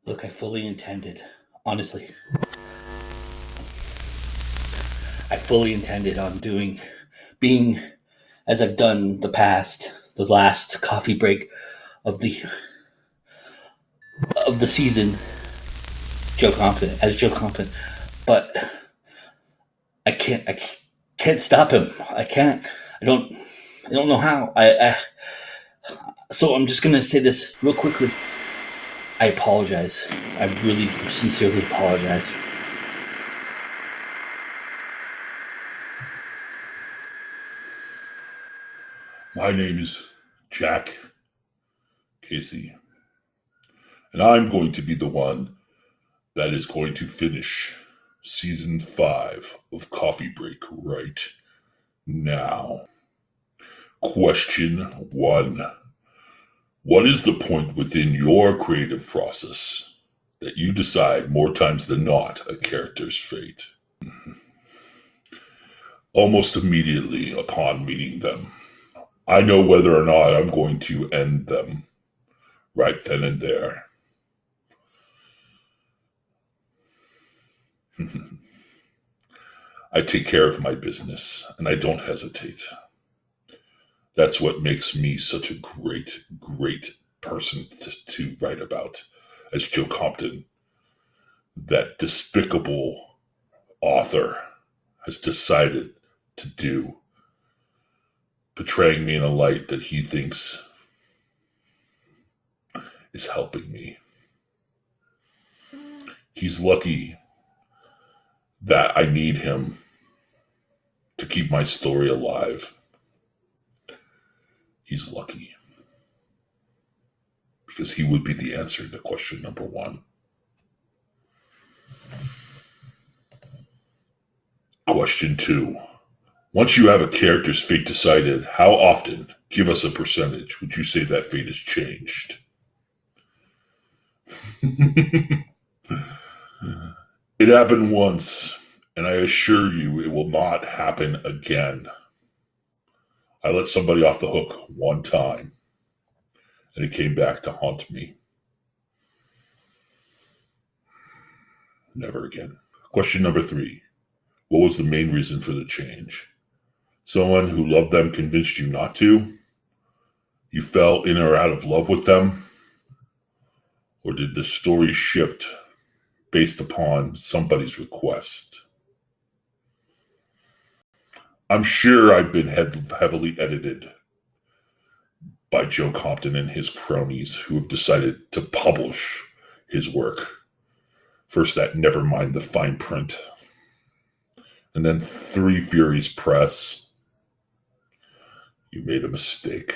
Look, I fully intended, honestly, I fully intended on being, as I've done the last coffee break of the season, Joe Compton. But I can't stop him. I can't. I don't. I don't know how. So I'm just gonna say this real quickly. I apologize. I really sincerely apologize. My name is Jack Casey, and I'm going to be the one that is going to finish season 5 of Coffee Break right now. Question 1. What is the point within your creative process that you decide more times than not a character's fate? Almost immediately upon meeting them, I know whether or not I'm going to end them right then and there. I take care of my business and I don't hesitate. That's what makes me such a great, great person to write about as Joe Compton, that despicable author has decided to do, portraying me in a light that he thinks is helping me. He's lucky that I need him to keep my story alive. He's lucky because he would be the answer to question number 1. Question 2. Once you have a character's fate decided, how often, give us a percentage, would you say that fate has changed? It happened once, and I assure you it will not happen again. I let somebody off the hook one time, and it came back to haunt me. Never again. Question number 3. What was the main reason for the change? Someone who loved them convinced you not to? You fell in or out of love with them? Or did the story shift based upon somebody's request? I'm sure I've been heavily edited by Joe Compton and his cronies who have decided to publish his work. First that Nevermind the Fine Print, and then Three Furies Press. You made a mistake.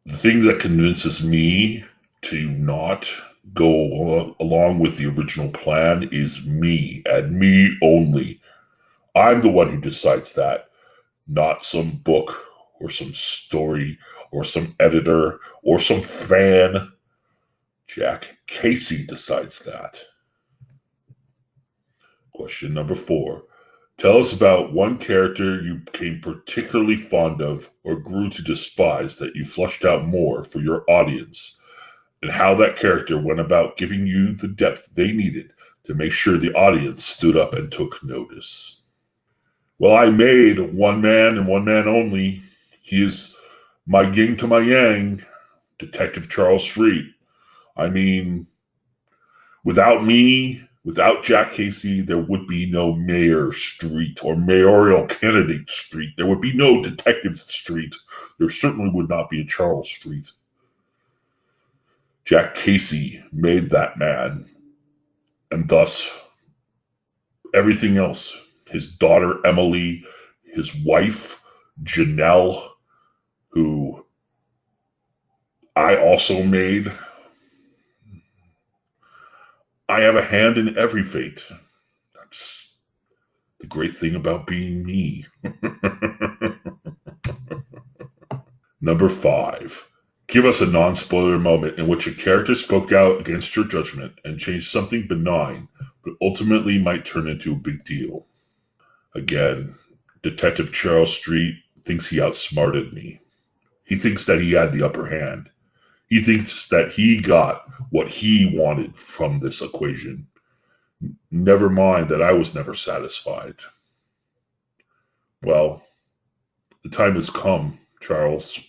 The thing that convinces me to not go along with the original plan is me, and me only. I'm the one who decides that, not some book or some story or some editor or some fan. Jack Casey decides that. Question number 4. Tell us about one character you became particularly fond of or grew to despise that you fleshed out more for your audience, and how that character went about giving you the depth they needed to make sure the audience stood up and took notice. Well, I made one man and one man only. He is my yin to my yang, Detective Charles Street. I mean, without me, without Jack Casey, there would be no Mayor Street or Mayoral Candidate Street. There would be no Detective Street. There certainly would not be a Charles Street. Jack Casey made that man, and thus everything else. His daughter Emily, his wife Janelle, who I also made. I have a hand in every fate. That's the great thing about being me. Number 5. Give us a non-spoiler moment in which a character spoke out against your judgment and changed something benign, but ultimately might turn into a big deal. Again, Detective Charles Street thinks he outsmarted me. He thinks that he had the upper hand. He thinks that he got what he wanted from this equation. Never mind that I was never satisfied. Well, the time has come, Charles,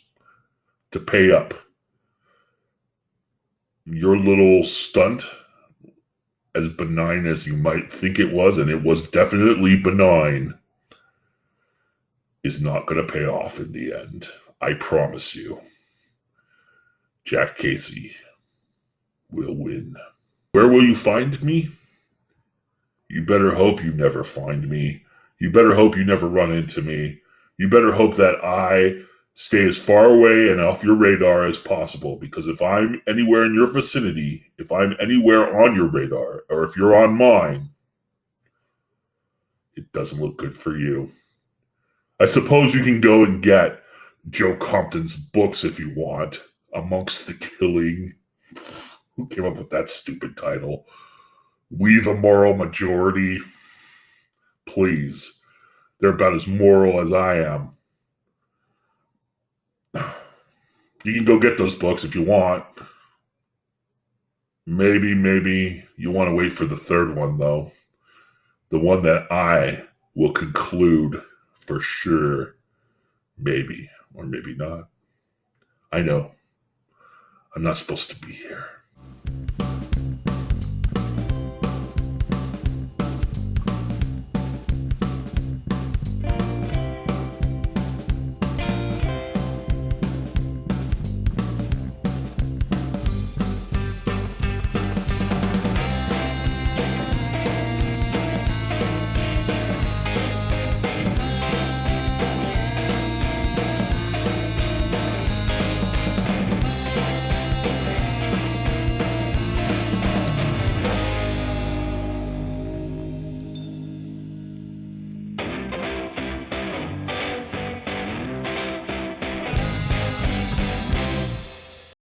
to pay up. Your little stunt, as benign as you might think it was, and it was definitely benign, is not going to pay off in the end. I promise you. Jack Casey will win. Where will you find me? You better hope you never find me. You better hope you never run into me. You better hope that I stay as far away and off your radar as possible, because if I'm anywhere in your vicinity, if I'm anywhere on your radar, or if you're on mine, it doesn't look good for you. I suppose you can go and get Joe Compton's books if you want, Amongst the Killing. Who came up with that stupid title? We the Moral Majority. Please. They're about as moral as I am. You can go get those books if you want. Maybe you want to wait for the third one, though. The one that I will conclude for sure. Maybe, or maybe not. I know. I'm not supposed to be here.